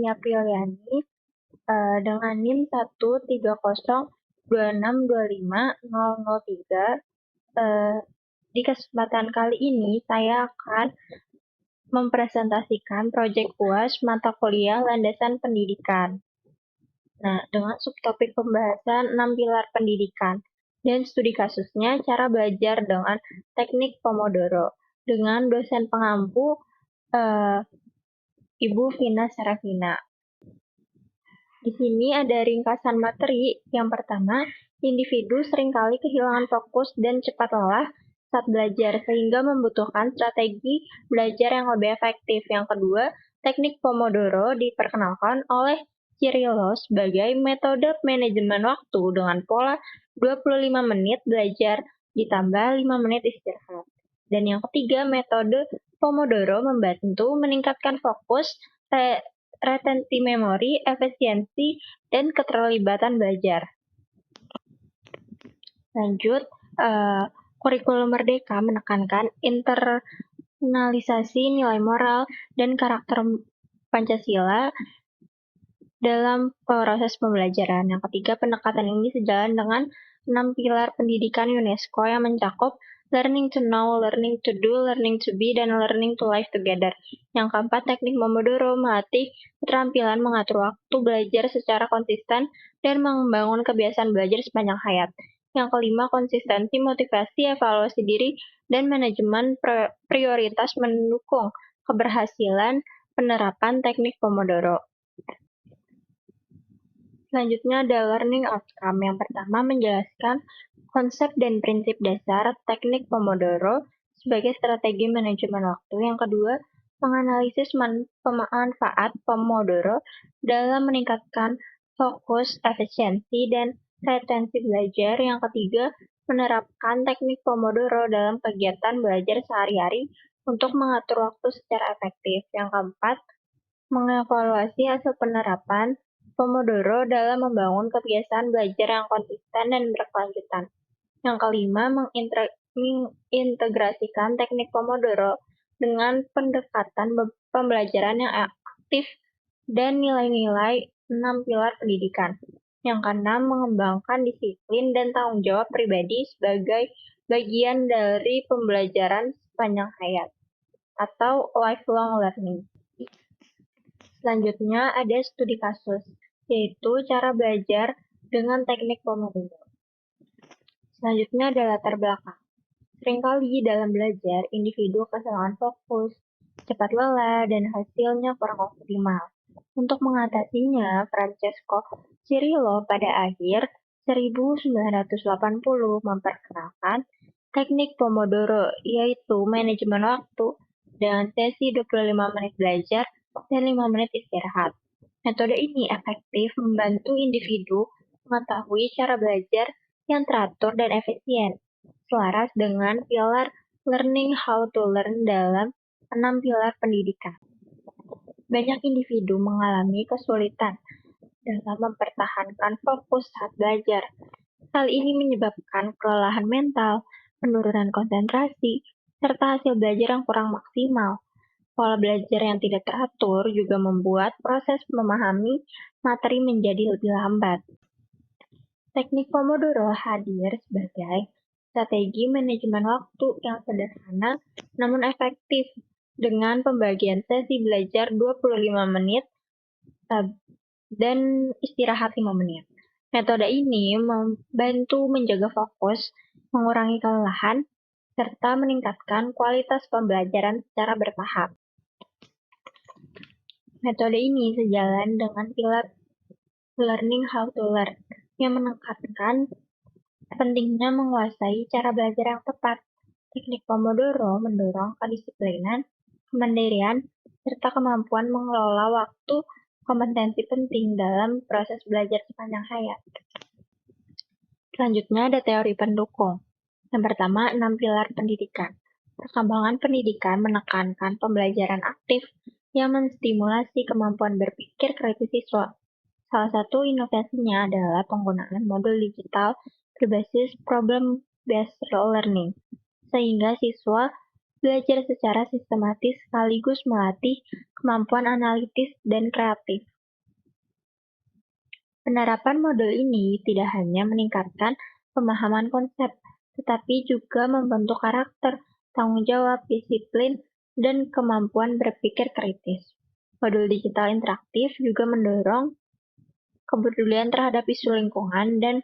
Apriliani dengan NIM 13026250003. Di kesempatan kali ini saya akan mempresentasikan proyek UAS mata kuliah Landasan Pendidikan. Nah, dengan subtopik pembahasan 6 pilar pendidikan dan studi kasusnya cara belajar dengan teknik Pomodoro dengan dosen pengampu Ibu Vina Serafina. Di sini ada ringkasan materi. Yang pertama, individu seringkali kehilangan fokus dan cepat lelah saat belajar, sehingga membutuhkan strategi belajar yang lebih efektif. Yang kedua, teknik Pomodoro diperkenalkan oleh Cirillo sebagai metode manajemen waktu dengan pola 25 menit belajar ditambah 5 menit istirahat. Dan yang ketiga, metode Pomodoro membantu meningkatkan fokus, retensi memori, efisiensi, dan keterlibatan belajar. Lanjut, kurikulum Merdeka menekankan internalisasi nilai moral dan karakter Pancasila dalam proses pembelajaran. Yang ketiga, pendekatan ini sejalan dengan 6 pilar pendidikan UNESCO yang mencakup learning to know, learning to do, learning to be, dan learning to live together. Yang keempat, teknik Pomodoro melatih keterampilan mengatur waktu belajar secara konsisten dan membangun kebiasaan belajar sepanjang hayat. Yang kelima, konsistensi, motivasi, evaluasi diri, dan manajemen prioritas mendukung keberhasilan penerapan teknik Pomodoro. Selanjutnya ada learning outcome. Yang pertama, menjelaskan konsep dan prinsip dasar teknik Pomodoro sebagai strategi manajemen waktu. Yang kedua, menganalisis pemanfaat Pomodoro dalam meningkatkan fokus, efisiensi, dan retensi belajar. Yang ketiga, menerapkan teknik Pomodoro dalam kegiatan belajar sehari-hari untuk mengatur waktu secara efektif. Yang keempat, mengevaluasi hasil penerapan Pomodoro dalam membangun kebiasaan belajar yang konsisten dan berkelanjutan. Yang kelima, mengintegrasikan teknik Pomodoro dengan pendekatan pembelajaran yang aktif dan nilai-nilai 6 pilar pendidikan. Yang keenam, mengembangkan disiplin dan tanggung jawab pribadi sebagai bagian dari pembelajaran sepanjang hayat atau lifelong learning. Selanjutnya ada studi kasus, yaitu cara belajar dengan teknik Pomodoro. Selanjutnya ada latar belakang. Seringkali dalam belajar, individu kehilangan fokus, cepat lelah, dan hasilnya kurang optimal. Untuk mengatasinya, Francesco Cirillo pada akhir 1980 memperkenalkan teknik Pomodoro, yaitu manajemen waktu dengan sesi 25 menit belajar dan 5 menit istirahat. Metode ini efektif membantu individu mengetahui cara belajar yang teratur dan efisien, selaras dengan pilar learning how to learn dalam 6 pilar pendidikan. Banyak individu mengalami kesulitan dalam mempertahankan fokus saat belajar. Hal ini menyebabkan kelelahan mental, penurunan konsentrasi, serta hasil belajar yang kurang maksimal. Pola belajar yang tidak teratur juga membuat proses memahami materi menjadi lebih lambat. Teknik Pomodoro hadir sebagai strategi manajemen waktu yang sederhana namun efektif dengan pembagian sesi belajar 25 menit dan istirahat 5 menit. Metode ini membantu menjaga fokus, mengurangi kelelahan, serta meningkatkan kualitas pembelajaran secara bertahap. Metode ini sejalan dengan pilar learning how to learn yang menekankan pentingnya menguasai cara belajar yang tepat. Teknik Pomodoro mendorong kedisiplinan, kemandirian, serta kemampuan mengelola waktu, kompetensi penting dalam proses belajar sepanjang hayat. Selanjutnya ada teori pendukung. Yang pertama, 6 pilar pendidikan. Perkembangan pendidikan menekankan pembelajaran aktif yang menstimulasi kemampuan berpikir kritis siswa. Salah satu inovasinya adalah penggunaan modul digital berbasis problem-based learning, sehingga siswa belajar secara sistematis sekaligus melatih kemampuan analitis dan kreatif. Penerapan model ini tidak hanya meningkatkan pemahaman konsep, tetapi juga membentuk karakter, tanggung jawab, disiplin, dan kemampuan berpikir kritis. Modul digital interaktif juga mendorong kepedulian terhadap isu lingkungan dan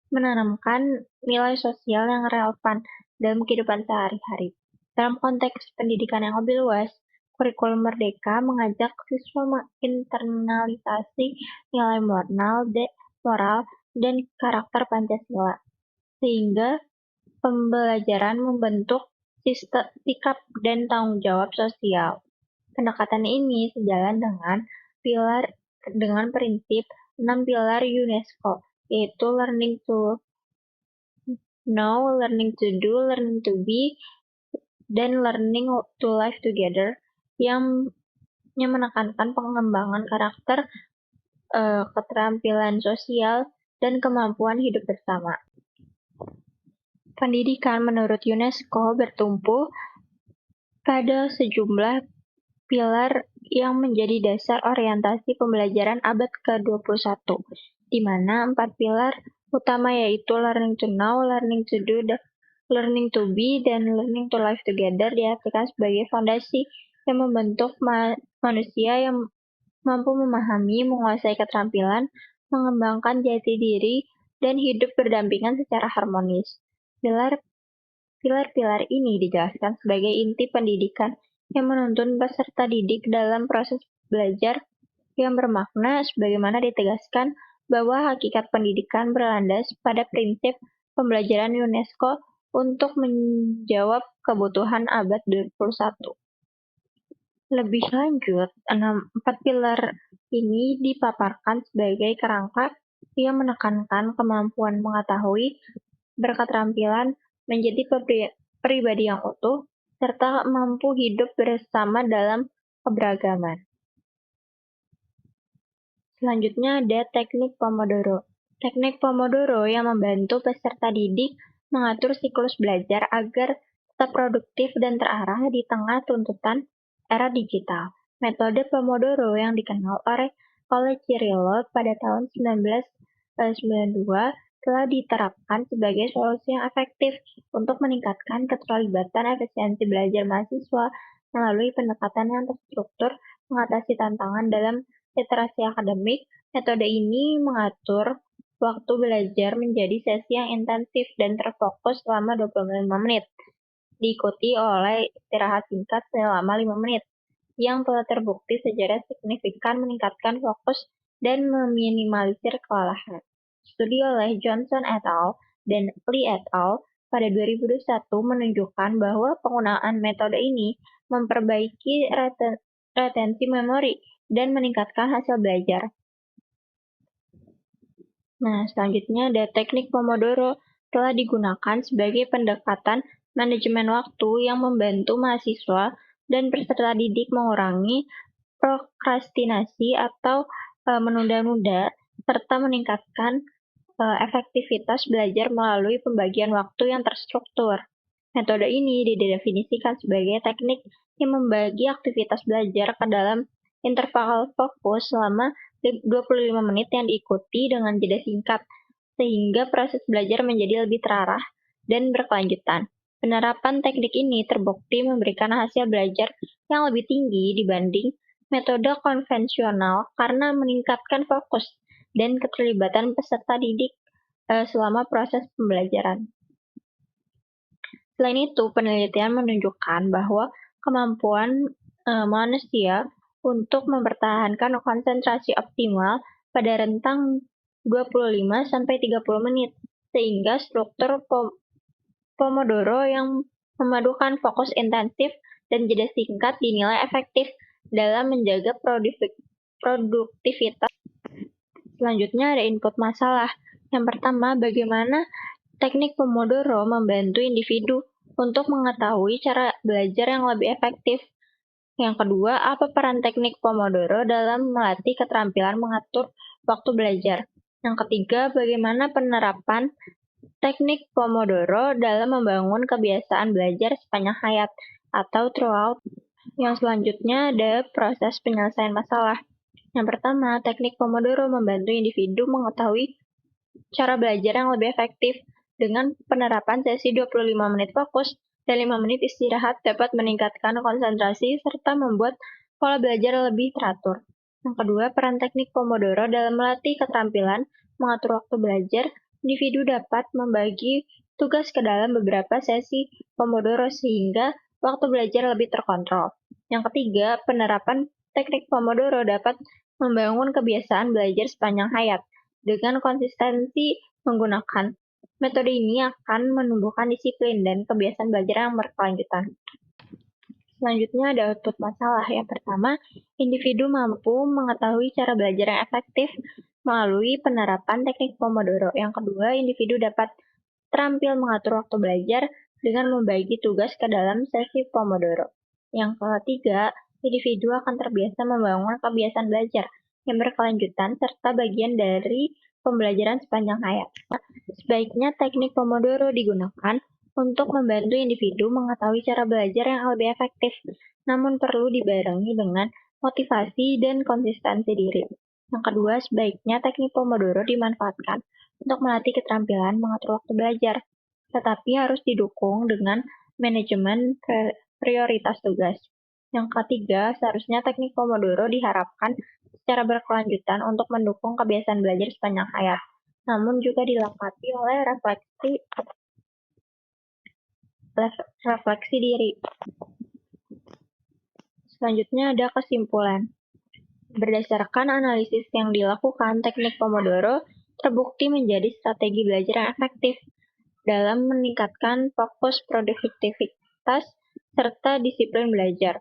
menanamkan nilai sosial yang relevan dalam kehidupan sehari-hari. Dalam konteks pendidikan yang lebih luas, kurikulum Merdeka mengajak siswa menginternalisasi nilai moral dan karakter Pancasila, sehingga pembelajaran membentuk sikap dan tanggung jawab sosial. Pendekatan ini sejalan dengan prinsip 6 pilar UNESCO, yaitu learning to know, learning to do, learning to be, dan learning to live together, yang menekankan pengembangan karakter, keterampilan sosial, dan kemampuan hidup bersama. Pendidikan menurut UNESCO bertumpu pada sejumlah pilar yang menjadi dasar orientasi pembelajaran abad ke-21, di mana 4 pilar utama yaitu learning to know, learning to do, learning to be, dan learning to live together diartikan sebagai fondasi yang membentuk manusia yang mampu memahami, menguasai keterampilan, mengembangkan jati diri, dan hidup berdampingan secara harmonis. Pilar-pilar ini dijelaskan sebagai inti pendidikan yang menuntun peserta didik dalam proses belajar yang bermakna, sebagaimana ditegaskan bahwa hakikat pendidikan berlandas pada prinsip pembelajaran UNESCO untuk menjawab kebutuhan abad 21. Lebih lanjut, 4 pilar ini dipaparkan sebagai kerangka yang menekankan kemampuan mengetahui, berketerampilan, menjadi pribadi yang utuh, serta mampu hidup bersama dalam keberagaman. Selanjutnya ada teknik Pomodoro. Teknik Pomodoro yang membantu peserta didik mengatur siklus belajar agar tetap produktif dan terarah di tengah tuntutan era digital. Metode Pomodoro yang dikenal oleh Cirillo pada tahun 1992 telah diterapkan sebagai solusi yang efektif untuk meningkatkan keterlibatan efisiensi belajar mahasiswa melalui pendekatan yang terstruktur mengatasi tantangan dalam literasi akademik. Metode ini mengatur waktu belajar menjadi sesi yang intensif dan terfokus selama 25 menit, diikuti oleh istirahat singkat selama 5 menit, yang telah terbukti secara signifikan meningkatkan fokus dan meminimalisir kelelahan. Studi oleh Johnson et al. Dan Lee et al. Pada 2021 menunjukkan bahwa penggunaan metode ini memperbaiki retensi memori dan meningkatkan hasil belajar. Nah, selanjutnya ada teknik Pomodoro telah digunakan sebagai pendekatan manajemen waktu yang membantu mahasiswa dan peserta didik mengurangi prokrastinasi atau menunda-nunda, serta meningkatkan efektivitas belajar melalui pembagian waktu yang terstruktur. Metode ini didefinisikan sebagai teknik yang membagi aktivitas belajar ke dalam interval fokus selama 25 menit yang diikuti dengan jeda singkat, sehingga proses belajar menjadi lebih terarah dan berkelanjutan. Penerapan teknik ini terbukti memberikan hasil belajar yang lebih tinggi dibanding metode konvensional karena meningkatkan fokus dan keterlibatan peserta didik selama proses pembelajaran. Selain itu, penelitian menunjukkan bahwa kemampuan manusia untuk mempertahankan konsentrasi optimal pada rentang 25-30 menit, sehingga struktur Pomodoro yang memadukan fokus intensif dan jeda singkat dinilai efektif dalam menjaga produktivitas. Selanjutnya ada input masalah. Yang pertama, bagaimana teknik Pomodoro membantu individu untuk mengetahui cara belajar yang lebih efektif. Yang kedua, apa peran teknik Pomodoro dalam melatih keterampilan mengatur waktu belajar. Yang ketiga, bagaimana penerapan teknik Pomodoro dalam membangun kebiasaan belajar sepanjang hayat. atau throughout. Yang selanjutnya ada proses penyelesaian masalah. Yang pertama, teknik Pomodoro membantu individu mengetahui cara belajar yang lebih efektif. Dengan penerapan sesi 25 menit fokus dan 5 menit istirahat dapat meningkatkan konsentrasi serta membuat pola belajar lebih teratur. Yang kedua, peran teknik Pomodoro dalam melatih keterampilan mengatur waktu belajar. Individu dapat membagi tugas ke dalam beberapa sesi Pomodoro sehingga waktu belajar lebih terkontrol. Yang ketiga, penerapan teknik Pomodoro dapat membangun kebiasaan belajar sepanjang hayat. Dengan konsistensi menggunakan metode ini akan menumbuhkan disiplin dan kebiasaan belajar yang berkelanjutan. Selanjutnya ada output masalah. Yang pertama, individu mampu mengetahui cara belajar yang efektif melalui penerapan teknik Pomodoro. Yang kedua, individu dapat terampil mengatur waktu belajar dengan membagi tugas ke dalam sesi Pomodoro. Yang ketiga, individu akan terbiasa membangun kebiasaan belajar yang berkelanjutan serta bagian dari pembelajaran sepanjang hayat. Sebaiknya teknik Pomodoro digunakan untuk membantu individu mengetahui cara belajar yang lebih efektif, namun perlu dibarengi dengan motivasi dan konsistensi diri. Yang kedua, sebaiknya teknik Pomodoro dimanfaatkan untuk melatih keterampilan mengatur waktu belajar, tetapi harus didukung dengan manajemen prioritas tugas. Yang ketiga, seharusnya teknik Pomodoro diharapkan secara berkelanjutan untuk mendukung kebiasaan belajar sepanjang hayat, namun juga dilengkapi oleh refleksi diri. Selanjutnya ada kesimpulan. Berdasarkan analisis yang dilakukan, teknik Pomodoro terbukti menjadi strategi belajar yang efektif dalam meningkatkan fokus, produktivitas, serta disiplin belajar.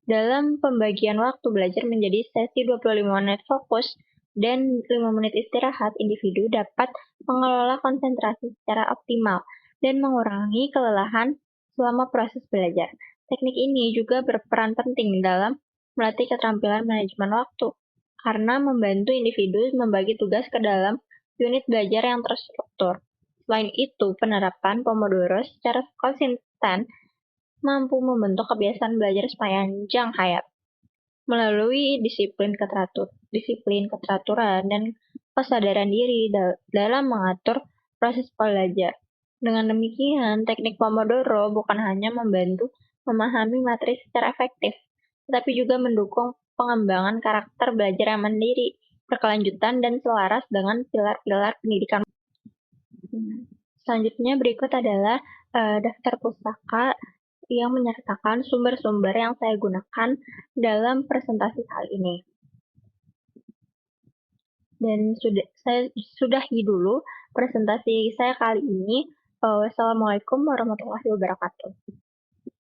Dalam pembagian waktu belajar menjadi sesi 25 menit fokus dan 5 menit istirahat, individu dapat mengelola konsentrasi secara optimal dan mengurangi kelelahan selama proses belajar. Teknik ini juga berperan penting dalam melatih keterampilan manajemen waktu, karena membantu individu membagi tugas ke dalam unit belajar yang terstruktur. Selain itu, penerapan Pomodoro secara konsisten mampu membentuk kebiasaan belajar sepanjang hayat melalui disiplin keteraturan, dan kesadaran diri dalam mengatur proses belajar. Dengan demikian, teknik Pomodoro bukan hanya membantu memahami materi secara efektif, tetapi juga mendukung pengembangan karakter belajar yang mandiri, berkelanjutan, dan selaras dengan pilar-pilar pendidikan. Selanjutnya berikut adalah daftar pustaka yang menyertakan sumber-sumber yang saya gunakan dalam presentasi kali ini. Dan saya sudahi dulu presentasi saya kali ini. Wassalamualaikum warahmatullahi wabarakatuh.